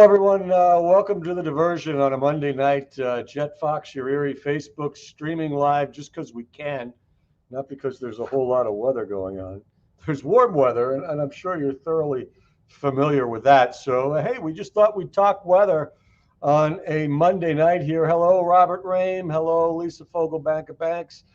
everyone. Welcome to the Diversion on a Monday night. Jet Fox, your Erie, Facebook streaming live just because we can, not because there's a whole lot of weather going on. There's warm weather, and I'm sure you're thoroughly familiar with that. So, hey, we just thought we'd talk weather on a Monday night here. Hello, Robert Rame. Hello, Lisa Fogel, Bank of Banks.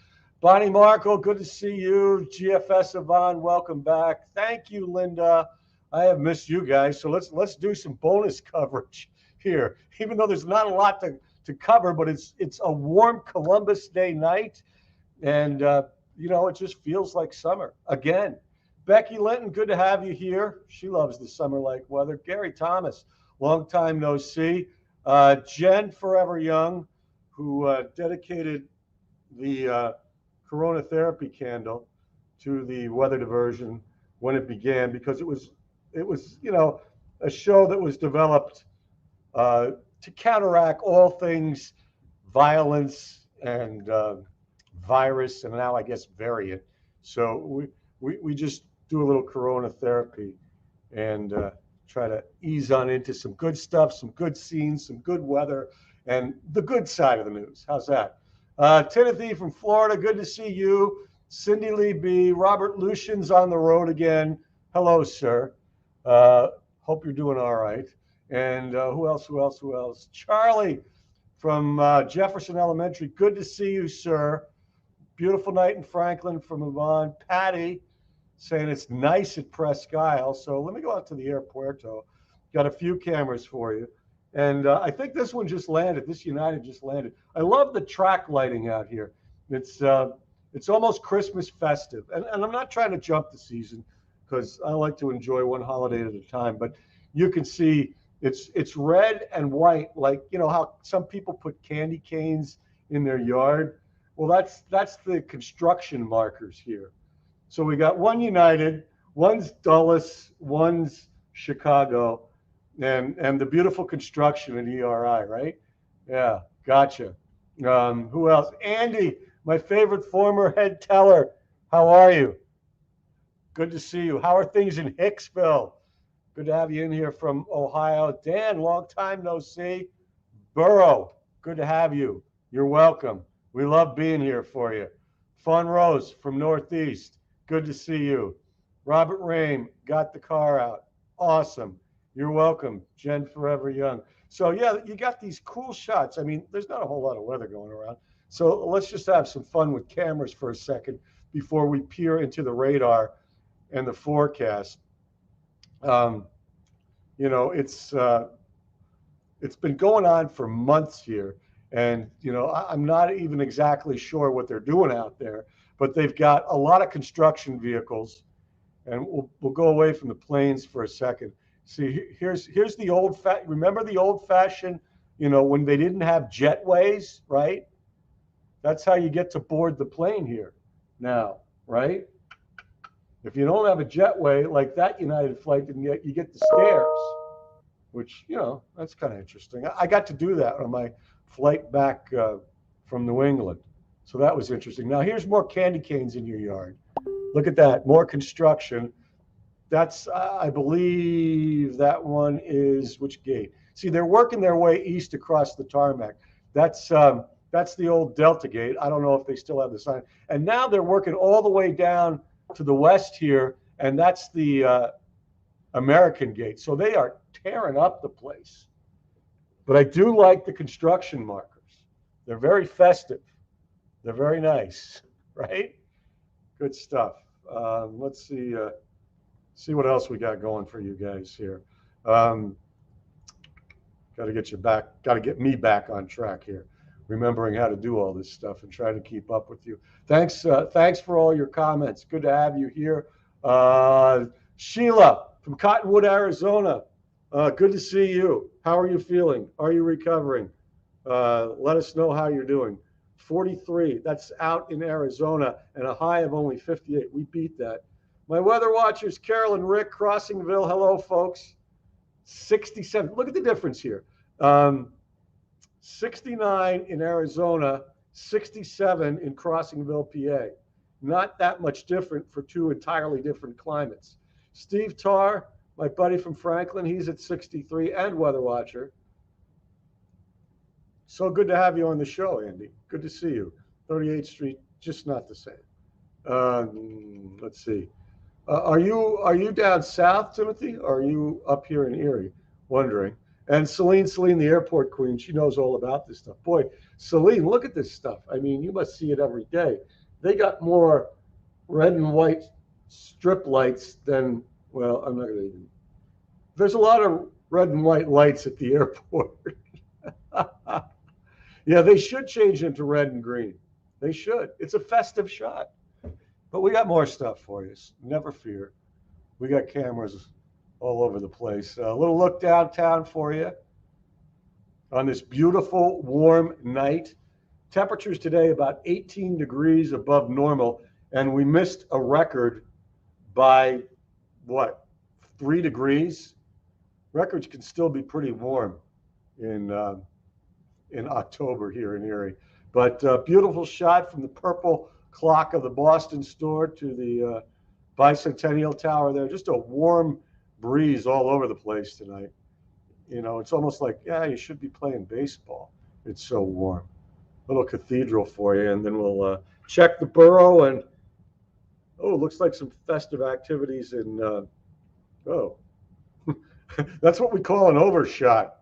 Bonnie Markle, good to see you. GFS Yvonne, welcome back. Thank you, Linda. I have missed you guys, so let's do some bonus coverage here. Even though there's not a lot to cover, but it's a warm Columbus Day night, and it just feels like summer again. Becky Linton, good to have you here. She loves the summer-like weather. Gary Thomas, long time no see. Jen Forever Young, who dedicated the Corona therapy candle to the weather diversion when it began, because it was a show that was developed to counteract all things violence and virus, and now I guess variant. So we just do a little Corona therapy and try to ease on into some good stuff, some good scenes, some good weather, and the good side of the news. How's that? Timothy from Florida, good to see you. Cindy Lee B. Robert Lucian's on the road again. Hello, sir. Hope you're doing all right. And who else? Charlie from Jefferson Elementary. Good to see you, sir. Beautiful night in Franklin from Yvonne. Patty saying it's nice at Presque Isle. So let me go out to the airpuerto. Got a few cameras for you. And I think this one just landed. This United just landed. I love the track lighting out here. It's almost Christmas festive. And I'm not trying to jump the season, because I like to enjoy one holiday at a time. But you can see it's red and white, like how some people put candy canes in their yard. Well, that's the construction markers here. So we got one United, one's Dulles, one's Chicago, and the beautiful construction at ERI, right? Yeah, gotcha. Who else? Andy, my favorite former head teller. How are you? Good to see you. How are things in Hicksville? Good to have you in here from Ohio. Dan, long time no see. Burrow, good to have you. You're welcome. We love being here for you. Fun Rose from Northeast, good to see you. Robert Rame, got the car out. Awesome. You're welcome. Jen Forever Young. So, yeah, you got these cool shots. I mean, there's not a whole lot of weather going around. So let's just have some fun with cameras for a second before we peer into the radar and the forecast. It's been going on for months here, and I'm not even exactly sure what they're doing out there, but they've got a lot of construction vehicles, and we'll go away from the planes for a second. See, here's the remember the old fashioned, when they didn't have jetways, right? That's how you get to board the plane here now, right? If you don't have a jetway like that United flight, then you get the stairs, which, that's kind of interesting. I got to do that on my flight back from New England. So that was interesting. Now, here's more candy canes in your yard. Look at that. More construction. That's, I believe that one is which gate? See, they're working their way east across the tarmac. That's the old Delta gate. I don't know if they still have the sign. And now they're working all the way down to the west here, and that's the American gate. So they are tearing up the place. But I do like the construction markers. They're very festive. They're very nice, right? Good stuff. Let's see what else we got going for you guys here. Got to get you back. Got to get me back on track here, remembering how to do all this stuff and try to keep up with you. Thanks for all your comments. Good to have you here. Sheila from Cottonwood, Arizona. Good to see you. How are you feeling? Are you recovering? Let us know how you're doing. 43, that's out in Arizona, and a high of only 58. We beat that. My weather watchers, Carol and Rick, Crossingville. Hello, folks. 67. Look at the difference here. 69 in Arizona, 67 in Crossingville, PA. Not that much different for two entirely different climates. Steve Tarr, My buddy from Franklin, he's at 63 and Weather Watcher. So good to have you on the show, Andy. Good to see you. 38th Street, just not the same. Let's see. Are you down south, Timothy? Or are you up here in Erie? Wondering. And Celine, the airport queen, she knows all about this stuff. Boy, Celine, look at this stuff. I mean, you must see it every day. They got more red and white strip lights than, well, I'm not going to even. There's a lot of red and white lights at the airport. Yeah, they should change into red and green. They should. It's a festive shot. But we got more stuff for you. Never fear. We got cameras all over the place. A little look downtown for you on this beautiful, warm night. Temperatures today about 18 degrees above normal, and we missed a record by, what, 3 degrees? Records can still be pretty warm in October here in Erie. But beautiful shot from the purple clock of the Boston store to the Bicentennial Tower there. Just a warm breeze all over the place tonight. You know, it's almost like, yeah, you should be playing baseball. It's so warm. Little cathedral for you, and then we'll check the borough. And oh, it looks like some festive activities in. Oh, that's what we call an overshot.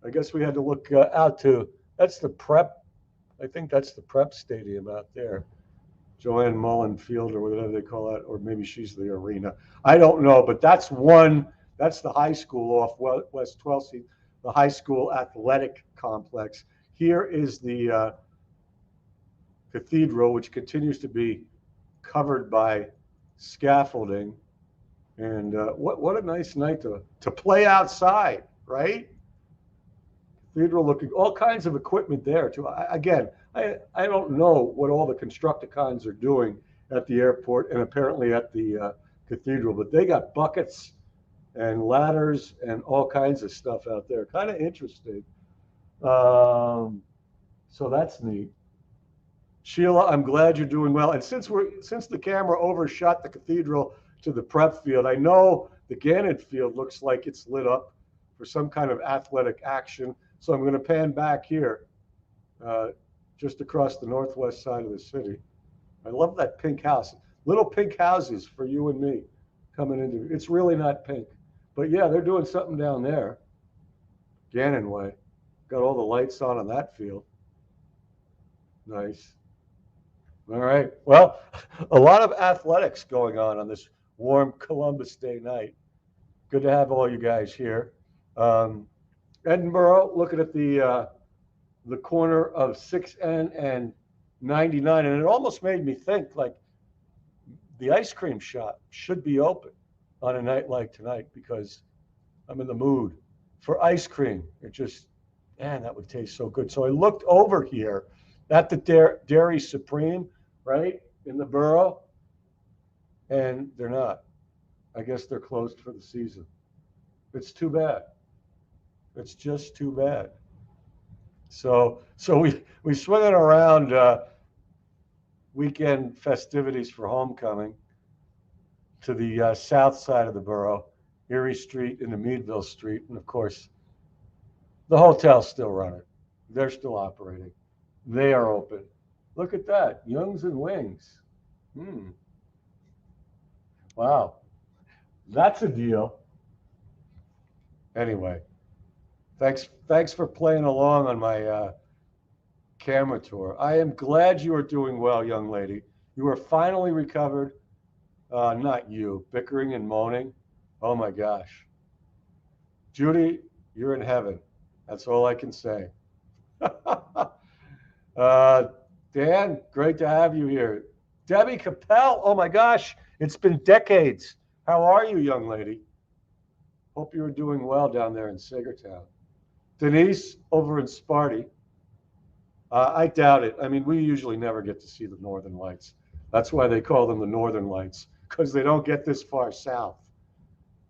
I guess we had to look out to. That's the prep. I think that's the prep stadium out there. Joanne Mullen Field or whatever they call it, or maybe she's the arena. I don't know, but that's one. That's the high school off West 12th Street, the high school athletic complex. Here is the cathedral, which continues to be covered by scaffolding. And what a nice night to play outside, right? Cathedral looking, all kinds of equipment there too. I don't know what all the Constructicons are doing at the airport and apparently at the cathedral, but they got buckets and ladders and all kinds of stuff out there. Kind of interesting. So that's neat. Sheila, I'm glad you're doing well. And since the camera overshot the cathedral to the prep field, I know the Gannon field looks like it's lit up for some kind of athletic action. So I'm going to pan back here, just across the northwest side of the city. I love that pink house. Little pink houses for you and me coming into. It's really not pink, but yeah, they're doing something down there. Gannon Way, got all the lights on that field. Nice. All right. Well, a lot of athletics going on this warm Columbus Day night. Good to have all you guys here. Edinburgh, looking at the corner of 6N and 99, and it almost made me think like the ice cream shop should be open on a night like tonight because I'm in the mood for ice cream. It just, man, that would taste so good. So I looked over here at the Dairy Supreme, right, in the borough, and they're not. I guess they're closed for the season. It's too bad. It's just too bad. So we swinging around weekend festivities for homecoming to the south side of the borough, Erie Street into Meadville Street, and of course, the hotel's still running. They're still operating. They are open. Look at that, Young's and Wings. Wow, that's a deal. Anyway, thanks for playing along on my camera tour. I am glad you are doing well, young lady. You are finally recovered. Not you, bickering and moaning. Oh my gosh. Judy, you're in heaven. That's all I can say. Dan, great to have you here. Debbie Capel, oh my gosh, it's been decades. How are you, young lady? Hope you're doing well down there in Sagertown. Denise, over in Sparty. I doubt it. I mean, we usually never get to see the Northern Lights. That's why they call them the Northern Lights, because they don't get this far south.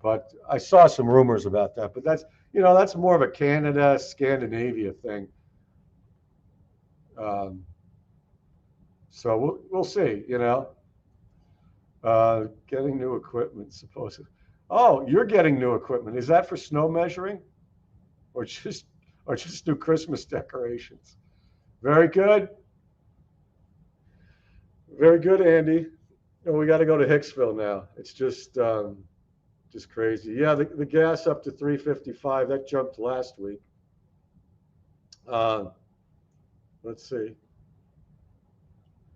But I saw some rumors about that. But that's more of a Canada, Scandinavia thing. So we'll see, Getting new equipment, supposedly. Oh, you're getting new equipment. Is that for snow measuring, or just new Christmas decorations? Very good. Very good, Andy. Oh, we got to go to Hicksville now. It's just crazy. Yeah, the gas up to 355. That jumped last week. Uh, let's see.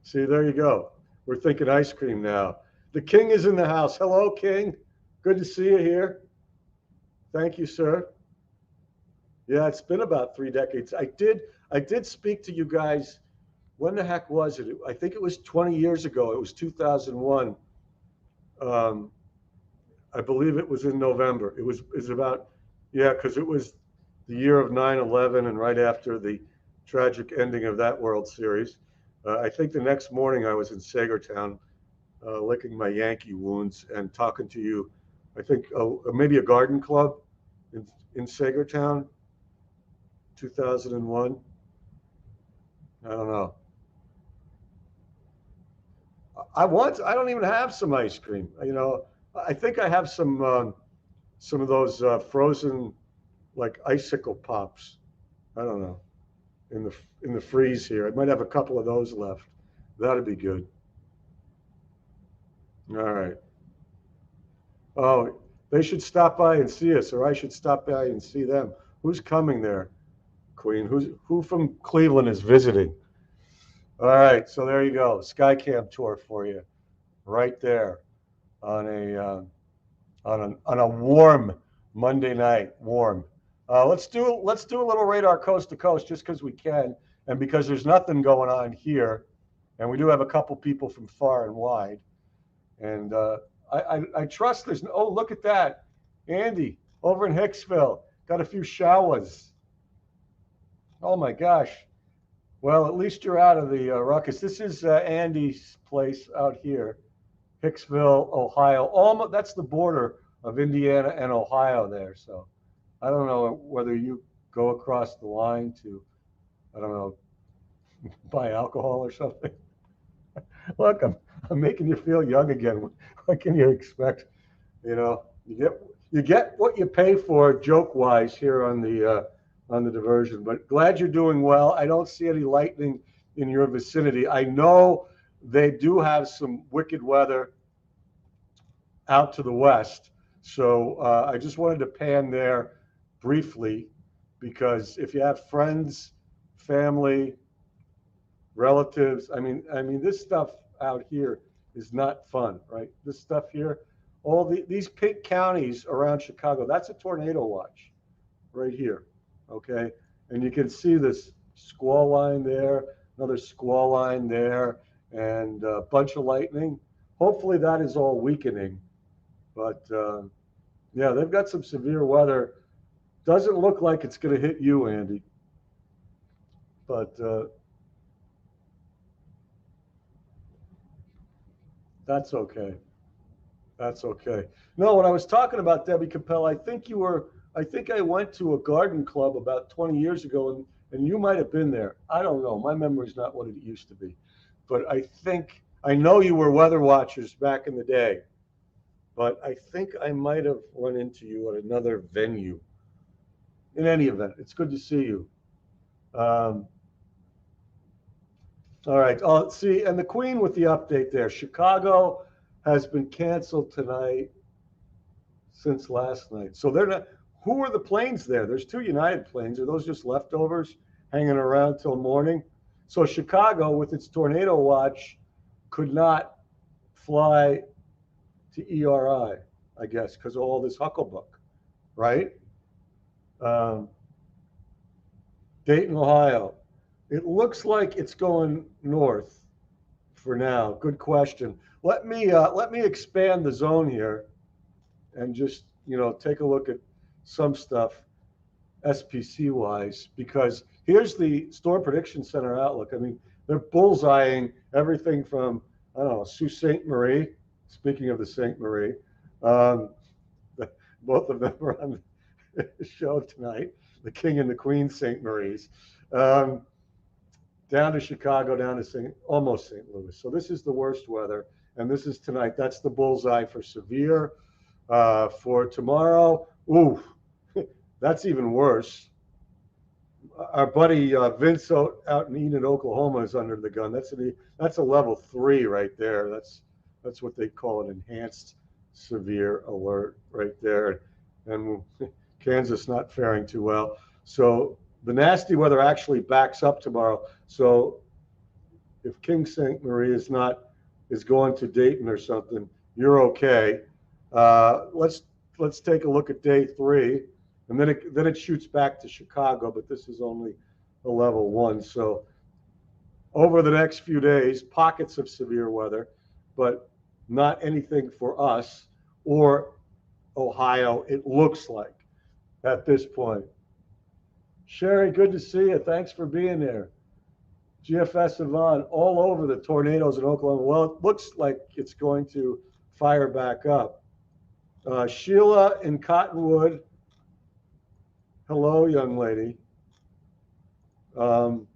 See, there you go. We're thinking ice cream now. The king is in the house. Hello, King. Good to see you here. Thank you, sir. Yeah, it's been about 3 decades. I did speak to you guys. When the heck was it? I think it was 20 years ago. It was 2001. Um, I believe it was in November. It was about, yeah, because it was the year of 9/11 and right after the tragic ending of that World Series. I think the next morning I was in Sagertown, licking my Yankee wounds and talking to you. I think maybe a garden club in Sagertown, 2001. I don't know. I don't even have some ice cream. I think I have some of those frozen like icicle pops. I don't know in the freeze here. I might have a couple of those left. That'd be good. All right. Oh, they should stop by and see us, or I should stop by and see them. Who's coming there, Queen? Who from Cleveland is visiting? All right, so there you go, Skycam tour for you, right there on a warm Monday night. Warm. Let's do a little radar coast to coast just because we can, and because there's nothing going on here, and we do have a couple people from far and wide, and I trust there's. Oh, look at that, Andy over in Hicksville got a few showers. Oh my gosh. Well, at least you're out of the ruckus. This is Andy's place out here, Hicksville, Ohio. Almost that's the border of Indiana and Ohio there. So I don't know whether you go across the line to, I don't know, buy alcohol or something. Look, I'm making you feel young again. What can you expect? You get what you pay for, joke wise, here on the diversion. But glad you're doing well. I don't see any lightning in your vicinity. I know they do have some wicked weather out to the west. So I just wanted to pan there briefly because if you have friends, family, relatives, this stuff out here is not fun, right? This stuff here, these pink counties around Chicago, that's a tornado watch right here, okay? And you can see this squall line there, another squall line there, and a bunch of lightning. Hopefully that is all weakening. But yeah, they've got some severe weather. Doesn't look like it's going to hit you, Andy. But that's okay. That's okay. No, when I was talking about Debbie Capel, I think I went to a garden club about 20 years ago, and you might have been there. I don't know. My memory's not what it used to be. But I know you were weather watchers back in the day, but I think I might have run into you at another venue. In any event, it's good to see you. Um, all right. Oh, see, and the Queen with the update there. Chicago has been canceled tonight since last night. So they're not. Who are the planes there? There's two United planes. Are those just leftovers hanging around till morning? So Chicago, with its tornado watch, could not fly to ERI, I guess, because of all this hucklebuck, right? Um, Dayton, Ohio. It looks like it's going north for now. Good question. Let me expand the zone here and just take a look at some stuff SPC wise, because here's the Storm Prediction Center outlook. They're bullseyeing everything from, I don't know, Sault Ste. Marie. Speaking of the Ste. Marie, um, both of them are on the show tonight. The King and the Queen St. Marie's. Down to Chicago, down to almost St. Louis. So this is the worst weather, and this is tonight. That's the bullseye for severe. For tomorrow, ooh, that's even worse. Our buddy Vince out in Enid, Oklahoma, is under the gun. That's a level 3 right there. That's what they call an enhanced severe alert right there, and Kansas not faring too well. So the nasty weather actually backs up tomorrow. So if King St. Marie is going to Dayton or something, you're okay. Let's take a look at day 3, and then it shoots back to Chicago. But this is only a level 1. So over the next few days, pockets of severe weather, but not anything for us or Ohio. It looks like at this point. Sherry, good to see you. Thanks for being there. GFS Yvonne, all over the tornadoes in Oklahoma. Well, it looks like it's going to fire back up. Sheila in Cottonwood. Hello, young lady. I'm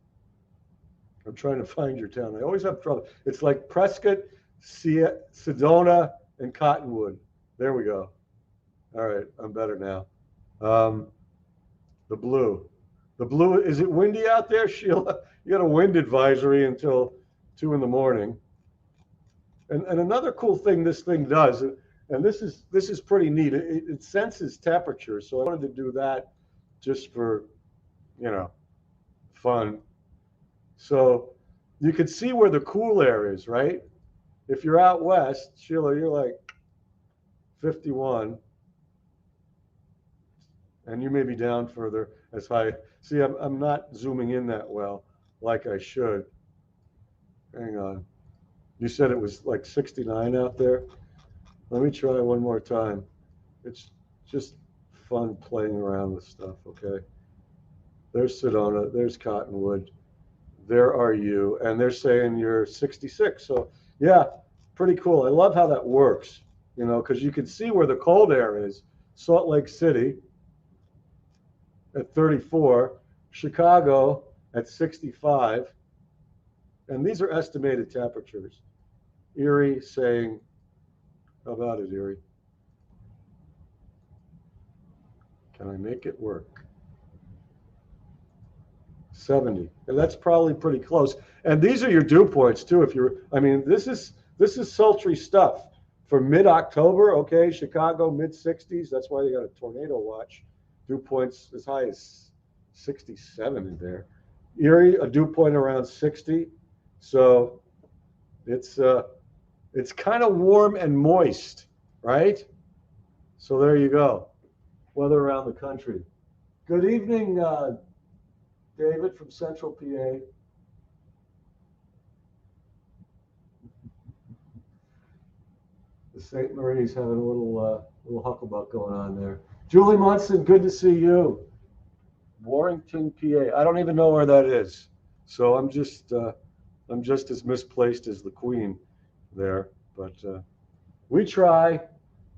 trying to find your town. I always have trouble. It's like Prescott, Sedona, and Cottonwood. There we go. All right, I'm better now. The blue. The blue, is it windy out there, Sheila? You got a wind advisory until 2 in the morning. And another cool thing this thing does, and this is pretty neat. It senses temperature. So I wanted to do that just for, fun. So you can see where the cool air is, right? If you're out west, Sheila, you're like 51, and you may be down further as high. See, I'm not zooming in that well like I should. Hang on. You said it was like 69 out there. Let me try one more time. It's just fun playing around with stuff, okay? There's Sedona, there's Cottonwood, there are you, and they're saying you're 66. So, yeah, pretty cool. I love how that works, because you can see where the cold air is. Salt Lake City at 34, Chicago at 65, and these are estimated temperatures. Erie saying, how about it, Erie? Can I make it work? 70, and that's probably pretty close. And these are your dew points too. This is sultry stuff for mid-October. Okay, Chicago mid-60s. That's why they got a tornado watch. Dew points as high as 67 in there. Erie, a dew point around 60. So it's kind of warm and moist, right? So there you go. Weather around the country. Good evening, David from Central PA. The St. Marie's having a little hucklebuck going on there. Julie Munson, good to see you. Warrington, PA. I don't even know where that is, so I'm just as misplaced as the Queen there. But we try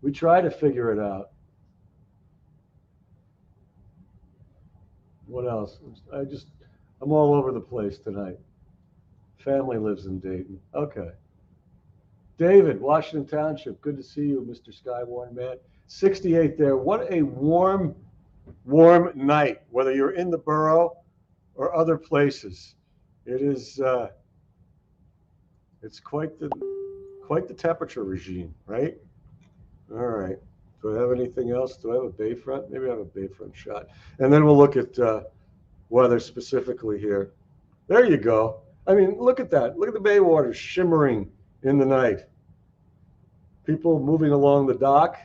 to figure it out. What else? I'm all over the place tonight. Family lives in Dayton. Okay. David, Washington Township. Good to see you, Mr. Skywarn Man. 68 there. What a warm night, whether you're in the borough or other places. It is it's quite the temperature regime, right? All right. Do I have anything else? Do I have a Bayfront? Maybe I have a Bayfront shot. And then we'll look at weather specifically here. There you go. Look at that. Look at the bay water shimmering in the night. People moving along the dock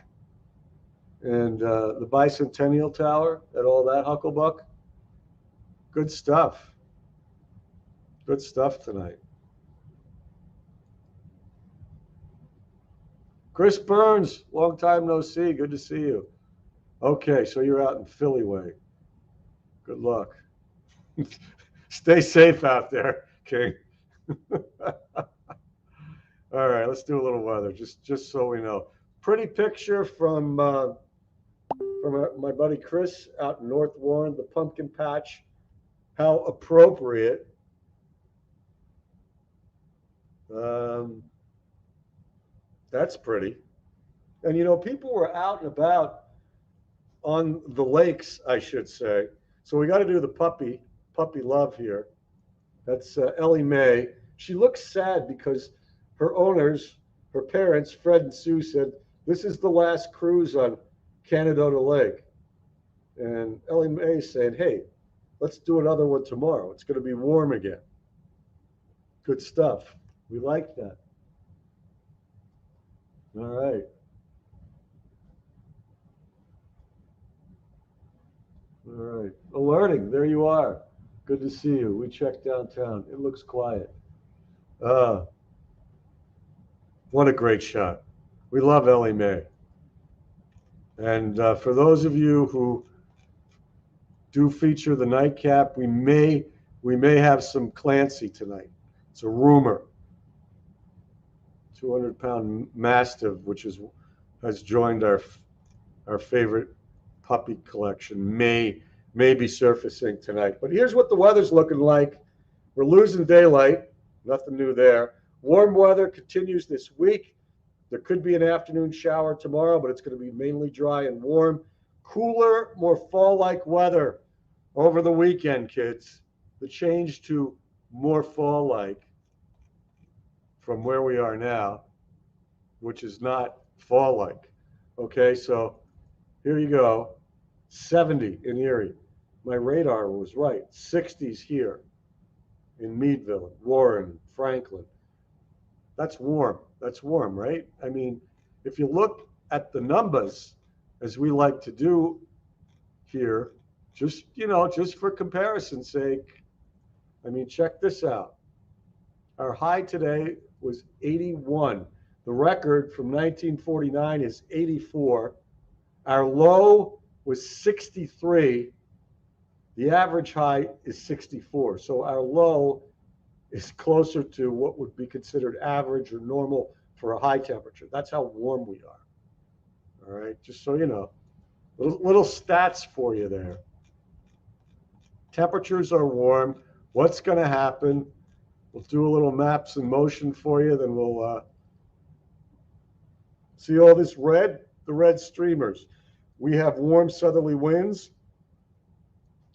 and the Bicentennial Tower and all that hucklebuck. Good stuff. Good stuff tonight. Chris Burns, long time no see. Good to see you. Okay, so you're out in Philly way. Good luck. Stay safe out there, King. All right, let's do a little weather, just so we know. Pretty picture from my buddy Chris out in North Warren, the pumpkin patch. How appropriate. That's pretty. And people were out and about on the lakes, I should say. So we got to do the puppy love here. That's Ellie Mae. She looks sad because her owners, her parents, Fred and Sue, said this is the last cruise on Canadota Lake. And Ellie Mae saying, hey, let's do another one tomorrow. It's going to be warm again. Good stuff. We like that. All right. All right. Alerting. There you are. Good to see you. We checked downtown. It looks quiet. Uh, what a great shot. We love Ellie Mae. And for those of you who do feature the nightcap, we may have some Clancy tonight. It's a rumor. 200-pound mastiff, which has joined our favorite puppy collection, may be surfacing tonight. But here's what the weather's looking like. We're losing daylight. Nothing new there. Warm weather continues this week. There could be an afternoon shower tomorrow, but it's going to be mainly dry and warm. Cooler, more fall-like weather over the weekend, kids. The change to more fall-like from where we are now, which is not fall-like. Okay, so here you go. 70 in Erie. My radar was right. 60s here in Meadville, Warren, Franklin. That's warm. That's warm, right? I mean, if you look at the numbers, as we like to do here, just for comparison's sake, I mean, check this out. Our high today was 81. The record from 1949 is 84. Our low was 63. The average high is 64. So our low is closer to what would be considered average or normal for a high temperature. That's how warm we are. All right, just so you know. Little stats for you there. Temperatures are warm. What's going to happen? We'll do a little maps in motion for you. Then we'll see all this red, the red streamers. We have warm southerly winds.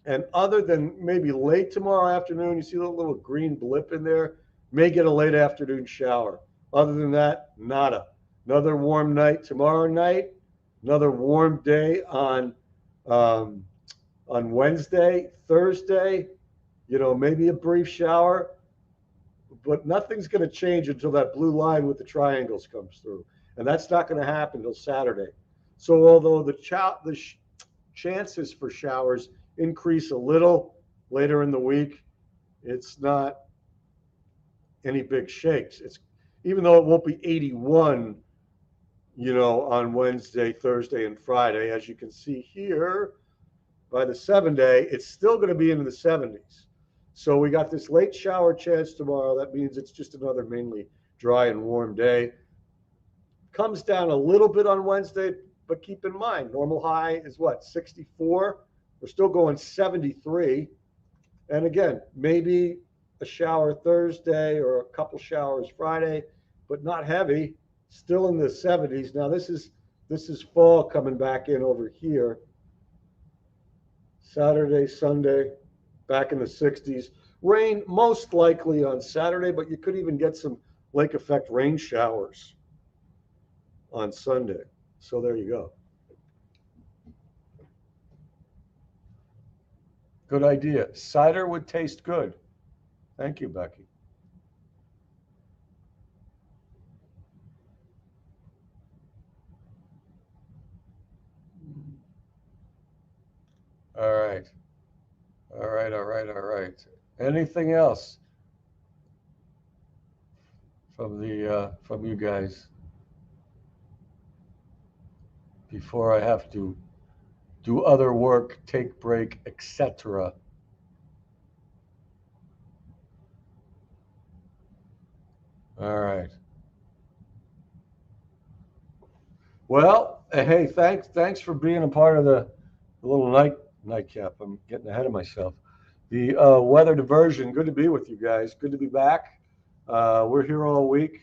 And other than maybe late tomorrow afternoon, you see a little green blip in there, may get a late afternoon shower. Other than that, nada. Another warm night tomorrow night. Another warm day on Wednesday, Thursday. Maybe a brief shower, but nothing's going to change until that blue line with the triangles comes through, and that's not going to happen until Saturday. So although the chances for showers increase a little later in the week, it's not any big shakes. It's even though it won't be 81, on Wednesday, Thursday, and Friday, as you can see here, by the 7-day, it's still going to be into the 70s. So we got this late shower chance tomorrow. That means it's just another mainly dry and warm day. Comes down a little bit on Wednesday, but keep in mind, normal high is what, 64? We're still going 73. And again, maybe a shower Thursday or a couple showers Friday, but not heavy, still in the 70s. Now this is fall coming back in over here. Saturday, Sunday, back in the 60s. Rain most likely on Saturday, but you could even get some lake effect rain showers on Sunday. So there you go. Good idea. Cider would taste good. Thank you, Becky. All right. All right, all right, all right. Anything else from you guys before I have to do other work, take break, etc.? All right. Well, hey, thanks for being a part of the little nightcap. I'm getting ahead of myself. The weather diversion. Good to be with you guys. Good to be back. We're here all week.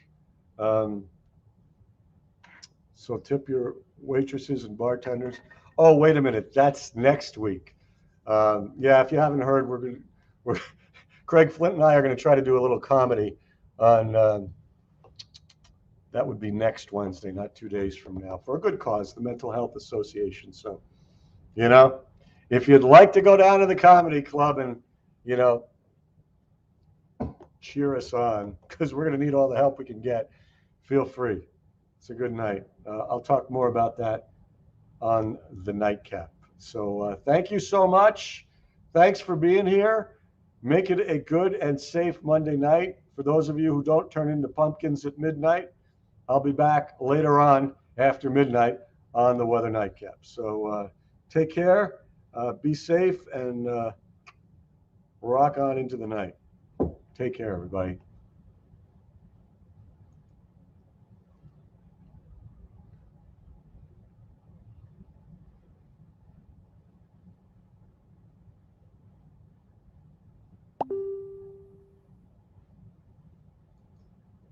So tip your waitresses and bartenders. Oh, wait a minute. That's next week. Yeah, if you haven't heard, we're Craig Flint and I are going to try to do a little comedy on. That would be next Wednesday, not 2 days from now, for a good cause, the Mental Health Association. So, you know, if you'd like to go down to the comedy club and, you know, cheer us on, because we're going to need all the help we can get, feel free. It's a good night. I'll talk more about that on the nightcap. So thank you so much. Thanks for being here. Make it a good and safe Monday night. For those of you who don't turn into pumpkins at midnight, I'll be back later on after midnight on the Weather Nightcap. So take care, be safe, and rock on into the night. Take care, everybody.